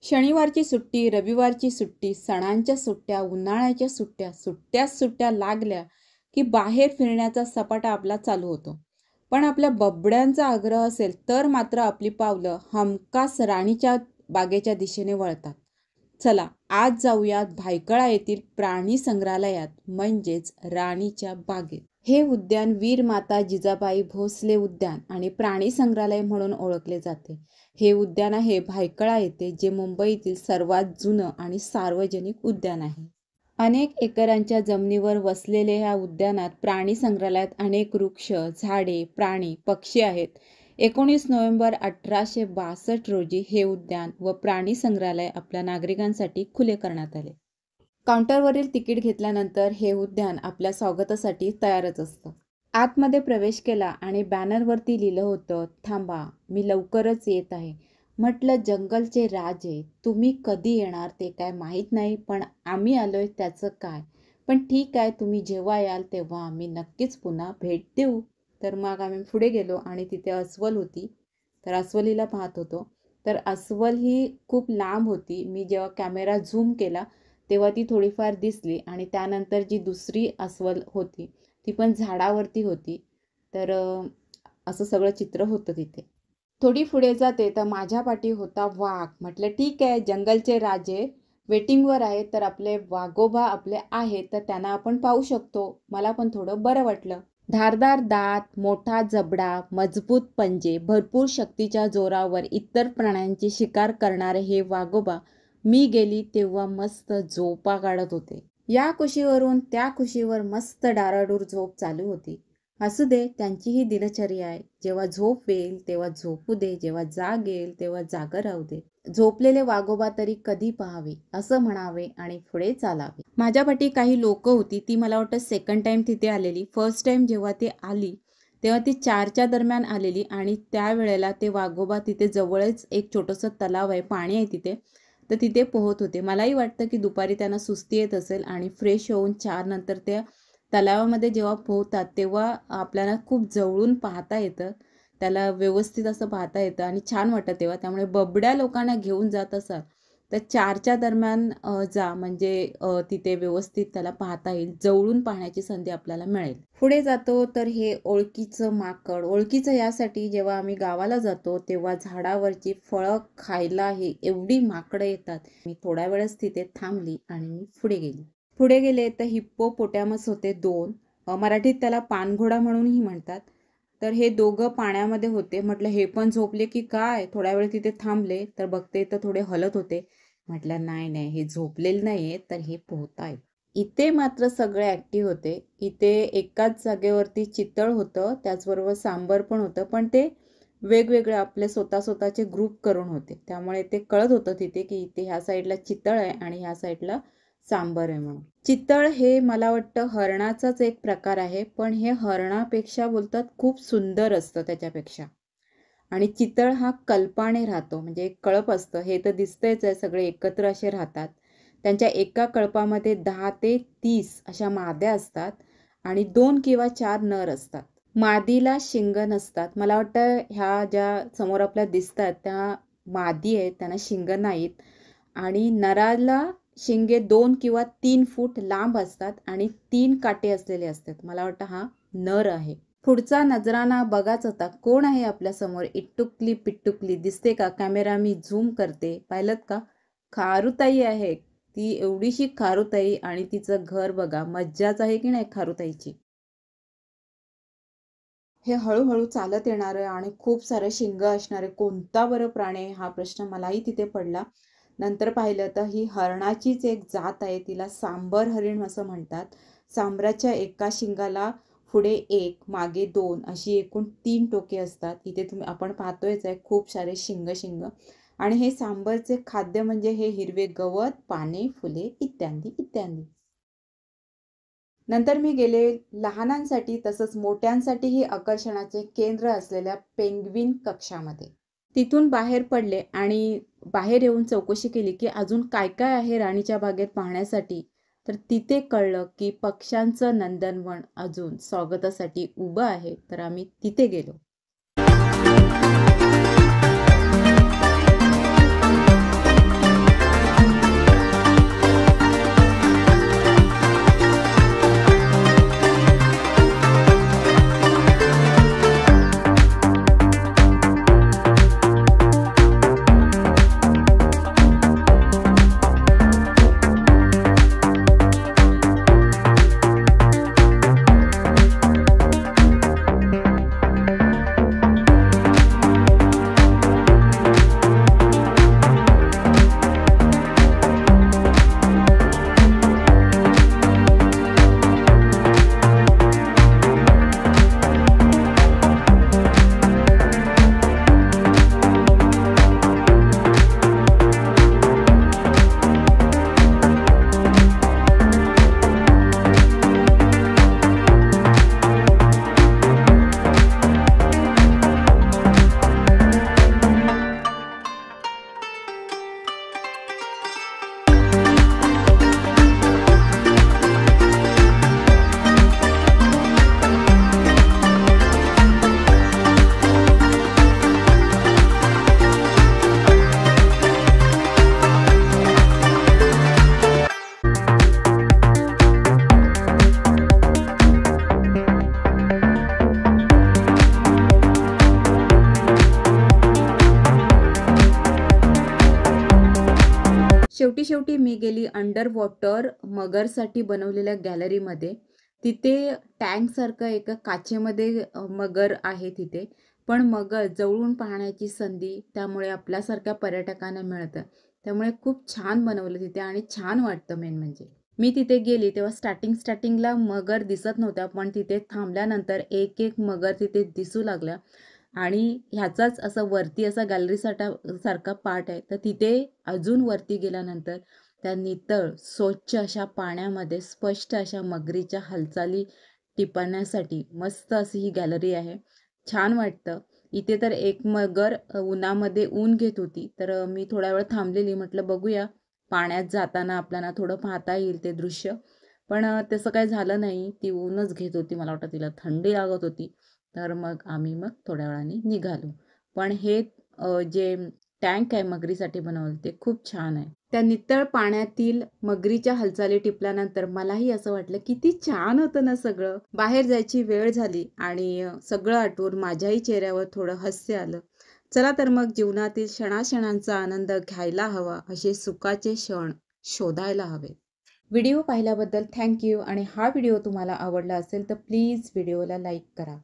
शनिवारची सुट्टी, रविवारची सुट्टी, सणांच्या सुट्ट्या, उन्हाळ्याच्या सुट्ट्या, सुट्ट्याच सुट्ट्या लागल्या की बाहेर फिरण्याचा सपाटा आपला चालू होतो. पण आपल्या बबड्यांचा आग्रह असेल तर मात्र आपली पावलं हमखास राणीच्या बागेच्या दिशेने वळतात. चला आज जाऊयात भायखळा येथील प्राणी संग्रहालयात, म्हणजेच राणीच्या बागेत. हे उद्यान वीर माता जिजाबाई भोसले उद्यान आणि प्राणी संग्रहालय म्हणून ओळखले जाते. हे उद्यान आहे भायखळा येथे, जे मुंबईतील सर्वात जुनं आणि सार्वजनिक उद्यान आहे. अनेक एकरांच्या जमिनीवर वसलेले ह्या उद्यानात प्राणी संग्रहालयात अनेक वृक्ष, झाडे, प्राणी, पक्षी आहेत. 19 नोव्हेंबर 1862 रोजी हे उद्यान व प्राणी संग्रहालय आपल्या नागरिकांसाठी खुले करण्यात आले. काउंटरवरील तिकीट घेतल्यानंतर हे उद्यान आपल्या स्वागतासाठी तयारच असतं. आतमध्ये प्रवेश केला आणि बॅनरवरती लिहिलं होतं, थांबा, मी लवकरच येत आहे. म्हटलं, जंगलचे राजे, तुम्ही कधी येणार ते काय माहीत नाही, पण आम्ही आलोय त्याचं काय. पण ठीक आहे, तुम्ही जेव्हा याल तेव्हा आम्ही नक्कीच पुन्हा भेट देऊ. तर मग आम्ही पुढे गेलो आणि तिथे अस्वल होती. तर अस्वलीला पाहत होतो. तर अस्वल ही खूप लांब होती. मी जेव्हा कॅमेरा झूम केला तेव्हा ती थोडीफार दिसली आणि त्यानंतर जी दुसरी अस्वल होती ती पण झाडावरती होती. तर असं सगळं चित्र होतं तिथे. थोडी पुढे जाते तर माझ्या पाठी होता वाघ. म्हटलं ठीक आहे, जंगलचे राजे वेटिंगवर आहेत, तर आपले वाघोबा आपले आहेत, तर त्यांना आपण पाहू शकतो. मला पण थोडं बरं वाटलं. धारदार दात, मोठा जबडा, मजबूत पंजे, भरपूर शक्तीच्या जोरावर इतर प्राण्यांची शिकार करणारे हे वाघोबा मी गेली तेव्हा मस्त झोपा काढत होते. या कुशीवरून त्या कुशीवर मस्त डाराडूर झोप चालू होती. असू दे, त्यांची ही दिनचर्या आहे. जेव्हा झोप येईल तेव्हा झोपू दे, जेव्हा जाग येईल तेव्हा जागं राहू दे. झोपलेले वाघोबा तरी कधी पाहावे असं म्हणावे आणि पुढे चालावे. माझ्या पाठी काही लोक होती. ती मला वाटतं सेकंड टाइम तिथे आलेली. फर्स्ट टाइम जेव्हा ती आली तेव्हा ती 4च्या दरम्यान आलेली आणि त्यावेळेला ते वाघोबा तिथे जवळच एक छोटंसं तलाव आहे, पाणी आहे तिथे, तर तिथे पोहत होते. मलाही वाटतं की दुपारी त्यांना सुस्ती येत असेल आणि फ्रेश होऊन 4 नंतर त्या तलावामध्ये जेव्हा पोहतात तेव्हा आपल्याला खूप जवळून पाहता येतं, त्याला व्यवस्थित असं पाहता येतं आणि छान वाटतं तेव्हा. त्यामुळे बबड्या लोकांना घेऊन जात असाल तर 4च्या दरम्यान जा, म्हणजे तिथे व्यवस्थित त्याला पाहता येईल, जवळून पाहण्याची संधी आपल्याला मिळेल. पुढे जातो तर हे ओळखीचं माकड. ओळखीचं यासाठी, जेव्हा आम्ही गावाला जातो तेव्हा झाडावरची फळं खायला हे एवढी माकडं येतात. मी थोड्या वेळच तिथे थांबली आणि मी पुढे गेले तर हिप्पोपोटॅमस होते 2. मराठीत त्याला पानघोडा म्हणूनही म्हणतात. तर हे दोघं पाण्यामध्ये होते. म्हटलं हे पण झोपले की काय. थोड्या वेळ तिथे थांबले तर बघते तर थोडे हलत होते. म्हटलं नाही नाही, हे झोपलेले नाहीये, तर हे पोहतायत. इथे मात्र सगळे ऍक्टिव्ह होते. इथे एकाच जागेवरती चितळ होतं, त्याचबरोबर सांबर पण होतं, पण ते वेगवेगळे आपले स्वतःचे ग्रुप करून होते. त्यामुळे ते कळत होतं तिथे की इथे ह्या साईडला चितळ आहे आणि ह्या साईडला सांबर आहे म्हणून. चितळ हे मला वाटतं हरणाचाच एक प्रकार आहे, पण हे हरणापेक्षा बोलतात खूप सुंदर असतं त्याच्यापेक्षा. आणि चितळ हा कल्पाने राहतो, म्हणजे एक कळप असतं, हे तर दिसतंच आहे, सगळे एकत्र असे राहतात. त्यांच्या एका कळपामध्ये 10 ते 30 अशा माद्या असतात आणि 2 किंवा 4 नर असतात. मादीला शिंग नसतात. मला वाटतं ह्या ज्या समोर आपल्या दिसतात त्या मादी आहेत, त्यांना शिंग नाहीत. आणि नराला शिंगे 2 किंवा 3 फूट लांब असतात आणि 3 काटे असलेले असतात. मला वाटतं हा नर आहे. पुढचा नजराना बघाच होता. कोण आहे आपल्या समोर? इट्टुकली पिट्टुकली दिसते का? कॅमेरा मी झूम करते, पाहिलत का? खारुताई आहे. ती एवढीशी खारुताई आणि तिचं घर बघा. मज्जाच आहे की नाही खारुताईची. हे हळूहळू चालत येणारे आणि खूप सारे शिंग असणारे कोणता बरं प्राणी आहे, हा प्रश्न मलाही तिथे पडला. नंतर पाहिलं तर ही हरणाचीच एक जात आहे, तिला सांबर हरिण असं म्हणतात. सांबराच्या एका शिंगाला पुढे 1, मागे 2 अशी एकूण 3 टोके असतात. इथे आपण पाहतोयच आहे खूप सारे शिंग. आणि हे सांबरचे खाद्य म्हणजे हे हिरवे गवत, पाने, फुले इत्यादी इत्यादी. नंतर मी गेले लहानांसाठी तसंच मोठ्यांसाठीही आकर्षणाचे केंद्र असलेल्या पेंग्विन कक्षामध्ये. तिथून बाहेर पडले आणि बाहेर येऊन चौकशी केली की अजून काय काय आहे राणीच्या बागेत पाहण्यासाठी. तर तिथे कळलं की पक्ष्यांचं नंदनवन अजून स्वागतासाठी उभं आहे. तर आम्ही तिथे गेलो. शेवटी मी गेली अंडर वॉटर मगरसाठी बनवलेल्या गॅलरीमध्ये. तिथे टँकसारखं एका काचेमध्ये मगर आहे तिथे. पण मगर जवळून पाहण्याची संधी त्यामुळे आपल्यासारख्या पर्यटकांना मिळतं. त्यामुळे खूप छान बनवलं तिथे आणि छान वाटतं मेन म्हणजे. मी तिथे गेली तेव्हा स्टार्टिंगला मगर दिसत नव्हत्या, पण तिथे थांबल्यानंतर एक मगर तिथे दिसू लागल्या. आणि ह्याचाच असं वरती असा सारखा पार्ट आहे. तर तिथे अजून वरती गेल्यानंतर त्या नितळ स्वच्छ अशा पाण्यामध्ये स्पष्ट अशा मगरीच्या हालचाली टिपण्यासाठी मस्त अशी ही गॅलरी आहे. छान वाटतं. इथे तर एक मगर उन्हामध्ये ऊन घेत होती. तर मी थोडा वेळ थांबलेली. म्हटलं बघूया पाण्यात जाताना आपल्याला थोडं पाहता येईल ते दृश्य. पण तसं काही झालं नाही. ती ऊनच घेत होती. मला वाटतं तिला थंडी लागत होती. तर आम्ही थोड्या वेळाने निघालो. पण हे जे टँक आहे मगरीसाठी बनवलं ते खूप छान आहे. त्या नितळ पाण्यातील मगरीच्या हालचाली टिपल्यानंतर मलाही असं वाटलं किती छान होतं ना सगळं. बाहेर जायची वेळ झाली आणि सगळं आठवून माझ्याही चेहऱ्यावर थोडं हास्य आलं. चला तर मग जीवनातील क्षणाक्षणांचा आनंद घ्यायला हवा, असे सुखाचे क्षण शोधायला हवे. व्हिडिओ पाहिल्याबद्दल थँक यू. आणि हा व्हिडिओ तुम्हाला आवडला असेल तर प्लीज व्हिडिओला लाईक करा.